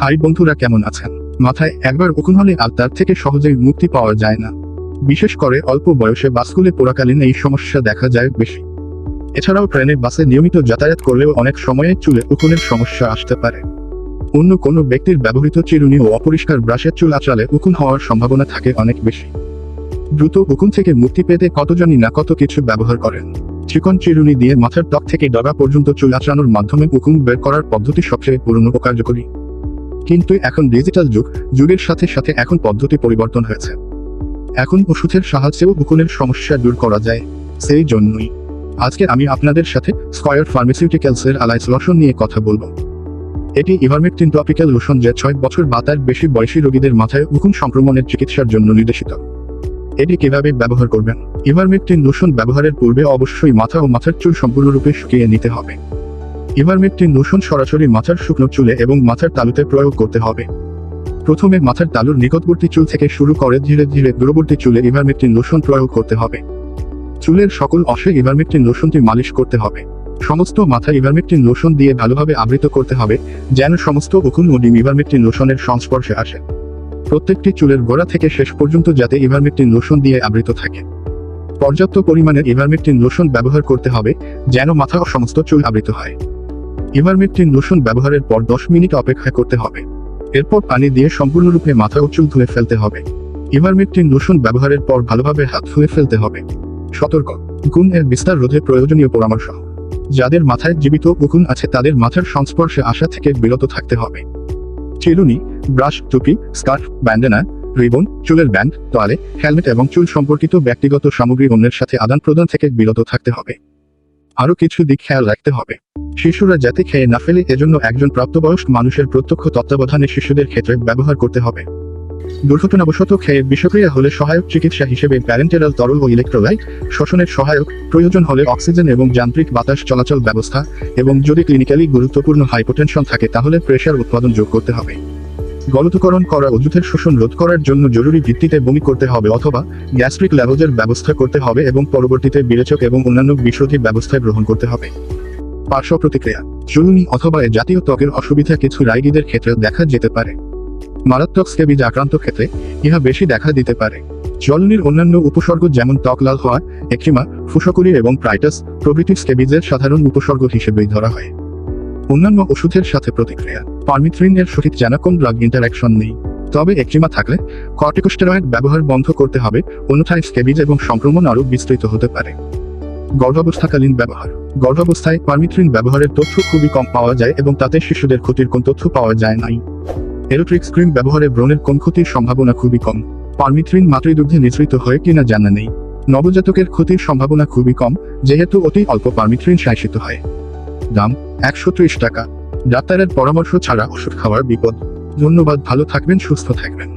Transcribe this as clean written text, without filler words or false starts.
High বন্ধুরা, কেমন আছেন? মাথায় একবার উকুন হলে আর তার থেকে সহজেই মুক্তি পাওয়া যায় না। বিশেষ করে অল্প বয়সে বা স্কুলে পড়াকালীন এই সমস্যা দেখা যায় বেশি। এছাড়াও ট্রেনে, বাসে নিয়মিত যাতায়াত করলেও অনেক সময়ে চুলে উকুনের সমস্যা আসতে পারে। অন্য কোনো ব্যক্তির ব্যবহৃত চিরুনি ও অপরিষ্কার ব্রাশের চুল আঁচড়ালে উকুন হওয়ার সম্ভাবনা থাকে অনেক বেশি। দ্রুত উকুন থেকে মুক্তি পেতে কতজনই না কত কিছু ব্যবহার করেন। চিকন চিরুনি দিয়ে মাথার ত্বক থেকে ডগা পর্যন্ত চুল আঁচড়ানোর মাধ্যমে উকুন বের করার পদ্ধতি সবচেয়ে পুরনো ও কার্যকরী। কিন্তু এখন ডিজিটাল যুগের সাথে সাথে এখন পদ্ধতি পরিবর্তন হয়েছে। এখন ওষুধের সাহায্যেও উকুনের সমস্যা দূর করা যায়। সেই জন্যই আজকে আমি আপনাদের সাথে স্কয়ার ফার্মাসিউটিক্যালসের আলাইস লোশন নিয়ে কথা বলবো। এটি ইভারমেকটিন টপিক্যাল লোশন, যে 6 বছর বা তার বেশি বয়সী রোগীদের মাথায় উকুন সংক্রমণের চিকিৎসার জন্য নির্দেশিত। এটি কিভাবে ব্যবহার করবেন? ইভারমেকটিন লোশন ব্যবহারের পূর্বে অবশ্যই মাথা ও মাথার চুল সম্পূর্ণরূপে শুকিয়ে নিতে হবে। ইভারমেকটিন লোশন সরাসরি মাথার শুকনো চুলে এবং মাথার তালুতে প্রয়োগ করতে হবে। প্রথমে মাথার তালুর নিকটবর্তী চুল থেকে শুরু করে ধীরে ধীরে দূরবর্তী চুলে ইভারমেকটিন লোশন প্রয়োগ করতে হবে। চুলের সকল অংশে ইভারমেকটিন লোশনটি মালিশ করতে হবে। সমস্ত মাথা ইভারমেকটিন লোশন দিয়ে ভালোভাবে আবৃত করতে হবে, যেন সমস্ত উকুন ও ডিম ইভারমেকটিন লোশনের সংস্পর্শে আসে। প্রত্যেকটি চুলের গোড়া থেকে শেষ পর্যন্ত যাতে ইভারমেকটিন লোশন দিয়ে আবৃত থাকে। পর্যাপ্ত পরিমাণে ইভারমেকটিন লোশন ব্যবহার করতে হবে, যেন মাথা ও সমস্ত চুল আবৃত হয়। ইভারমেকটিন লোশন ব্যবহারের পর 10 মিনিট অপেক্ষা করতে হবে। এরপর পানি দিয়ে সম্পূর্ণরূপে মাথা ও চুল ধুয়ে ফেলতে হবে। ইভারমেকটিন লোশন ব্যবহারের পর ভালোভাবে হাত ধুয়ে ফেলতে হবে। সতর্ক: উকুন এর বিস্তার রোধে প্রয়োজনীয় পরামর্শ। যাদের মাথায় জীবিত উকুন আছে তাদের মাথার সংস্পর্শে আসা থেকে বিরত থাকতে হবে। চিরুনি, ব্রাশ, টুপি, স্কার্ফ, ব্যান্ডেনা, রিবন, চুলের ব্যান্ড, তোয়ালে, হেলমেট এবং চুল সম্পর্কিত ব্যক্তিগত সামগ্রী অন্যের সাথে আদান প্রদান থেকে বিরত থাকতে হবে। আরও কিছু দিক খেয়াল রাখতে হবে। শিশুরা যাতে খেয়ে না ফেলে, এজন্য একজন প্রাপ্তবয়স্ক মানুষের প্রত্যক্ষ তত্ত্বাবধানে শিশুদের ক্ষেত্রে ব্যবহার করতে হবে। দুর্ঘটনাবশত খেয়ে বিষক্রিয়া হলে সহায়ক চিকিৎসা হিসেবে প্যারেন্টেরাল তরল ও ইলেকট্রোলাইট, শ্বসনের সহায়ক, প্রয়োজন হলে অক্সিজেন এবং যান্ত্রিক বাতাস চলাচল ব্যবস্থা, এবং যদি ক্লিনিক্যালি গুরুত্বপূর্ণ হাইপোটেনশন থাকে তাহলে প্রেশার উৎপাদন যোগ করতে হবে। গলতকরণ করা ওষুধের শোষণ রোধ করার জন্য জরুরি ভিত্তিতে বমি করতে হবে অথবা গ্যাস্ট্রিক ল্যাভেজের ব্যবস্থা করতে হবে এবং পরবর্তীতে বিরেচক এবং অন্যান্য বিষরোধী ব্যবস্থা গ্রহণ করতে হবে। পার্শ্ব প্রতিক্রিয়া: চুলুনি অথবা এ জাতীয় ত্বকের অসুবিধা কিছু রাইগীদের ক্ষেত্রে দেখা যেতে পারে। মারাত্মক স্ক্যাবিজ আক্রান্ত ক্ষেত্রে ইহা বেশি দেখা দিতে পারে। চুলুনির অন্যান্য উপসর্গ যেমন ত্বক লাল হওয়া, একজিমা, ফুসকুড়ি এবং প্রাইটাস প্রভৃতি স্ক্যাবিজের সাধারণ উপসর্গ হিসেবেই ধরা হয়। অন্যান্য ওষুধের সাথে প্রতিক্রিয়া: পারমিথ্রিন এর সঠিক জানাকোন ড্রাগ ইন্টারঅ্যাকশন নেই। তবে একজিমা থাকলে কর্টিকোস্টেরয়েড ব্যবহার বন্ধ করতে হবে, অন্যথায় স্ক্যাবিজ এবং সংক্রমণ আরও বিস্তৃত হতে পারে। গর্ভাবস্থাকালীন ব্যবহার: গর্ভাবস্থায় পারমিথ্রিন ব্যবহারের তথ্য খুবই কম পাওয়া যায় এবং তাতে শিশুদের ক্ষতির কোন তথ্য পাওয়া যায় নাই। এরোট্রিক্স ক্রিম ব্যবহারে ব্রণের কোন ক্ষতির সম্ভাবনা খুবই কম। পারমিথ্রিন মাতৃদুগ্ধে নিঃসৃত হয় কিনা জানা নেই। নবজাতকের ক্ষতির সম্ভাবনা খুবই কম, যেহেতু অতি অল্প পারমিথ্রিন শাসিত হয়। দাম: 130 টাকা। ডাক্তারের পরামর্শ ছাড়া ওষুধ খাওয়ার বিপদ। ধন্যবাদ, ভালো থাকবেন, সুস্থ থাকবেন।